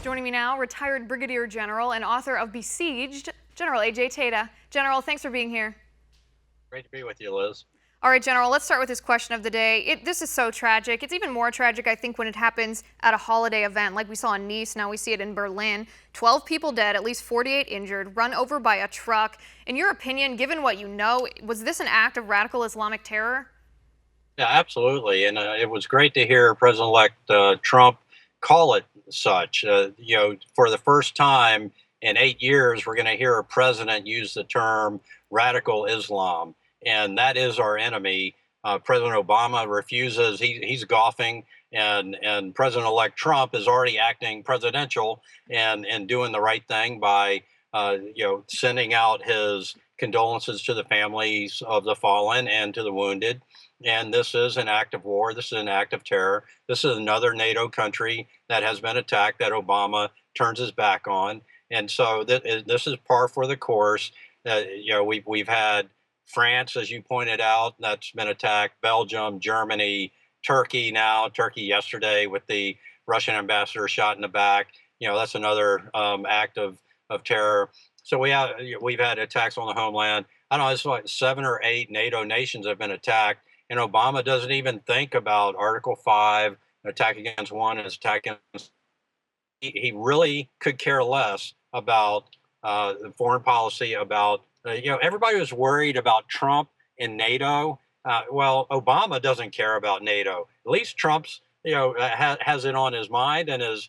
Joining me now, retired Brigadier General and author of Besieged, General A.J. Tata. General, thanks for being here. Great to be with you, Liz. All right, General, let's start with this question of the day. This is so tragic. It's even more tragic, I think, when it happens at a holiday event like we saw in Nice. Now we see it in Berlin. 12 people dead, at least 48 injured, run over by a truck. In your opinion, given what you know, was this an act of radical Islamic terror? Yeah, absolutely. And it was great to hear President-elect Trump call it such. For the first time in 8 years, we're going to hear a president use the term radical Islam, and that is our enemy. President Obama refuses; he's golfing, and President-elect Trump is already acting presidential and doing the right thing by sending out his condolences to the families of the fallen and to the wounded. And this is an act of war. This is an act of terror. This is another NATO country that has been attacked that Obama turns his back on. And so this is par for the course. We've had France, as you pointed out, that's been attacked. Belgium, Germany, Turkey now. Turkey yesterday with the Russian ambassador shot in the back. That's another act of terror. So we've had attacks on the homeland. I don't know. It's like 7 or 8 NATO nations have been attacked. And Obama doesn't even think about Article 5, an attack against one, and an attack against. He really could care less about foreign policy. About everybody was worried about Trump and NATO. Well, Obama doesn't care about NATO. At least Trump's has it on his mind and is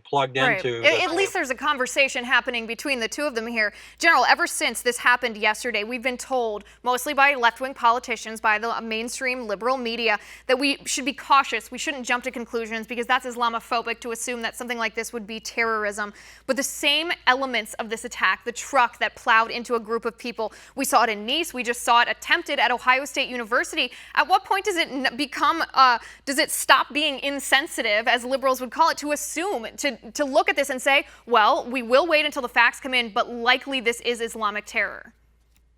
plugged Right. into. At least there's a conversation happening between the two of them here. General, ever since this happened yesterday, we've been told, mostly by left-wing politicians, by the mainstream liberal media, that we should be cautious. We shouldn't jump to conclusions because that's Islamophobic to assume that something like this would be terrorism. But the same elements of this attack, the truck that plowed into a group of people, we saw it in Nice. We just saw it attempted at Ohio State University. At what point does it become, does it stop being insensitive, as liberals would call it, to assume, to look at this and say, well, we will wait until the facts come in, but likely this is Islamic terror?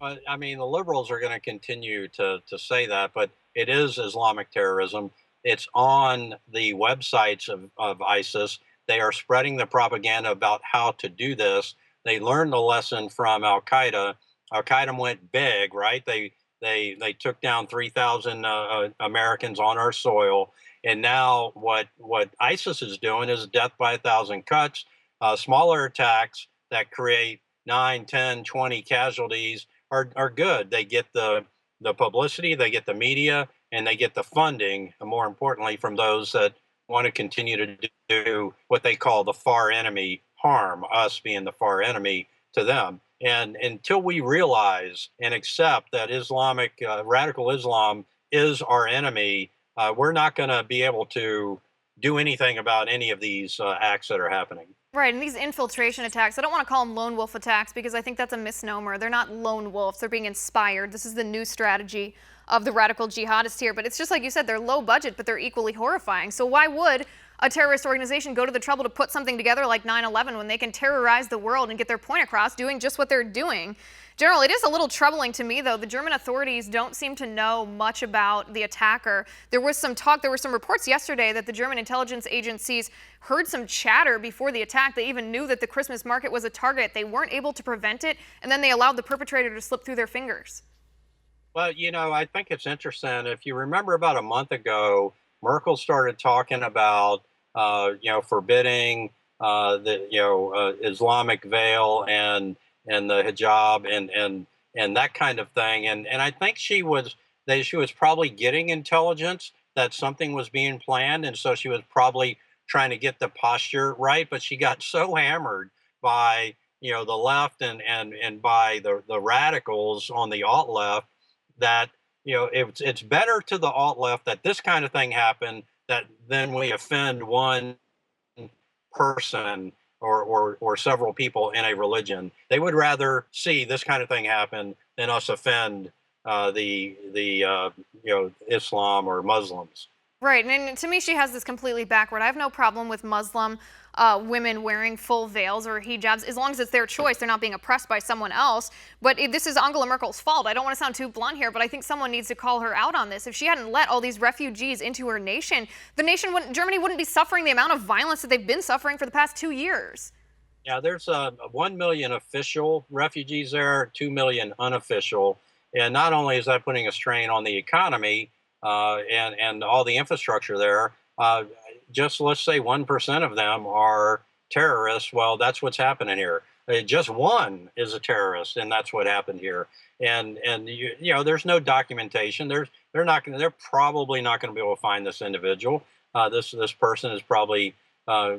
I mean, the liberals are going to continue to say that, but it is Islamic terrorism. It's on the websites of ISIS. They are spreading the propaganda about how to do this. They learned the lesson from Al Qaeda. Al Qaeda went big, right? They took down 3,000 Americans on our soil. And now what ISIS is doing is death by 1,000 cuts, smaller attacks that create 9, 10, 20 casualties are good. They get the publicity, they get the media, and they get the funding, and more importantly, from those that want to continue to do what they call the far enemy harm, us being the far enemy to them. And until we realize and accept that radical Islam is our enemy, we're not going to be able to do anything about any of these acts that are happening. Right, and these infiltration attacks, I don't want to call them lone wolf attacks because I think that's a misnomer. They're not lone wolves, they're being inspired. This is the new strategy of the radical jihadists here. But it's just like you said, they're low budget, but they're equally horrifying. So why would a terrorist organization go to the trouble to put something together like 9/11 when they can terrorize the world and get their point across doing just what they're doing? General, it is a little troubling to me, though. The German authorities don't seem to know much about the attacker. There was some talk, there were some reports yesterday that the German intelligence agencies heard some chatter before the attack. They even knew that the Christmas market was a target. They weren't able to prevent it, and then they allowed the perpetrator to slip through their fingers. Well, I think it's interesting. If you remember about a month ago, Merkel started talking about, forbidding the Islamic veil and the hijab and that kind of thing. And I think she was probably getting intelligence that something was being planned, and so she was probably trying to get the posture right. But she got so hammered by the left and by the radicals on the alt left that it's better to the alt left that this kind of thing happened that then we offend one person or several people in a religion. They would rather see this kind of thing happen than us offend Islam or Muslims. Right, and to me, she has this completely backward. I have no problem with Muslim women wearing full veils or hijabs, as long as it's their choice, they're not being oppressed by someone else. But this is Angela Merkel's fault. I don't want to sound too blunt here, but I think someone needs to call her out on this. If she hadn't let all these refugees into her nation, Germany wouldn't be suffering the amount of violence that they've been suffering for the past 2 years. Yeah, there's 1 million official refugees there, 2 million unofficial. And not only is that putting a strain on the economy and all the infrastructure there, just let's say 1% of them are terrorists. Well, that's what's happening here. Just one is a terrorist, and that's what happened here. And you know, there's no documentation. They're probably not going to be able to find this individual. This person is probably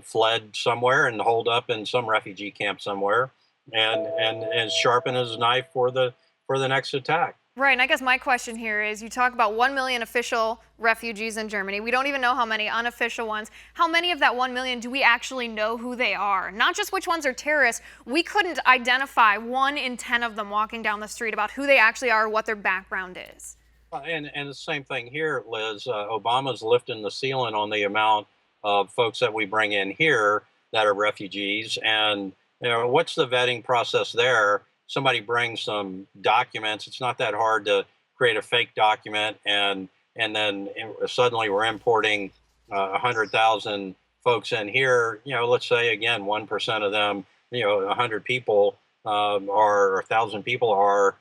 fled somewhere and holed up in some refugee camp somewhere, and sharpen his knife for the next attack. Right, and I guess my question here is, you talk about 1 million official refugees in Germany. We don't even know how many unofficial ones. How many of that 1 million do we actually know who they are? Not just which ones are terrorists. We couldn't identify 1 in 10 of them walking down the street about who they actually are or what their background is. And the same thing here, Liz. Obama's lifting the ceiling on the amount of folks that we bring in here that are refugees. And you know, what's the vetting process there? Somebody brings some documents. It's not that hard to create a fake document, and then suddenly we're importing 100,000 folks in here. You know, let's say again 1% of them, you know, 100 people or 1,000 people are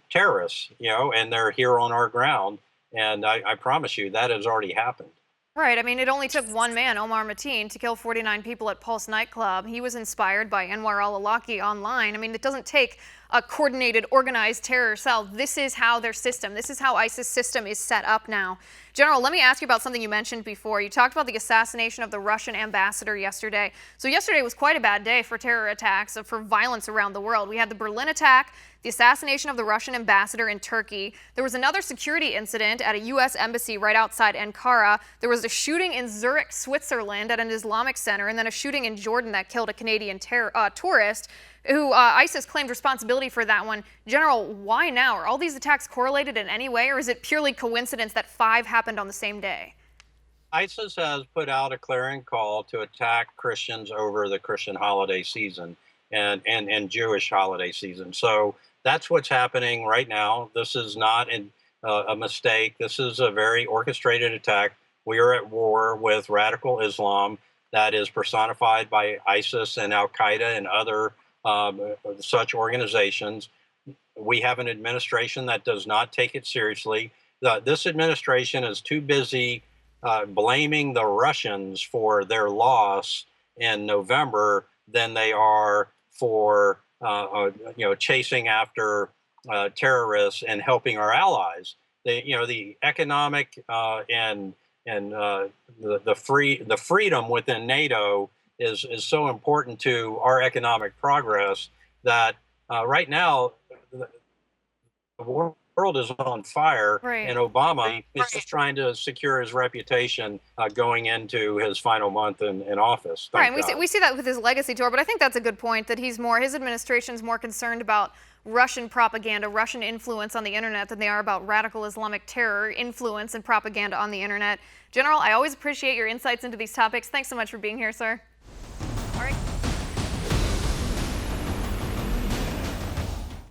terrorists. You know, and they're here on our ground. And I promise you that has already happened. Right. I mean, it only took one man, Omar Mateen, to kill 49 people at Pulse nightclub. He was inspired by Anwar al-Awlaki online. I mean, it doesn't take a coordinated, organized terror cell. This is how their system, this is how ISIS system is set up now. General, let me ask you about something you mentioned before. You talked about the assassination of the Russian ambassador yesterday. So yesterday was quite a bad day for terror attacks, for violence around the world. We had the Berlin attack, the assassination of the Russian ambassador in Turkey. There was another security incident at a U.S. embassy right outside Ankara. There was a shooting in Zurich, Switzerland at an Islamic center, and then a shooting in Jordan that killed a Canadian tourist who ISIS claimed responsibility for that one. General, why now? Are all these attacks correlated in any way, or is it purely coincidence that 5 happened on the same day? ISIS has put out a clarion call to attack Christians over the Christian holiday season and Jewish holiday season. So that's what's happening right now. This is not a mistake. This is a very orchestrated attack. We are at war with radical Islam that is personified by ISIS and Al Qaeda and other such organizations. We have an administration that does not take it seriously. This administration is too busy blaming the Russians for their loss in November than they are for chasing after terrorists and helping our allies. The economic and the freedom within NATO is so important to our economic progress that right now the world is on fire, Right. and Obama is just trying to secure his reputation going into his final month in office. Right, and we see that with his legacy tour, but I think that's a good point, that his administration's more concerned about Russian propaganda, Russian influence on the internet than they are about radical Islamic terror, influence and propaganda on the internet. General, I always appreciate your insights into these topics. Thanks so much for being here, sir.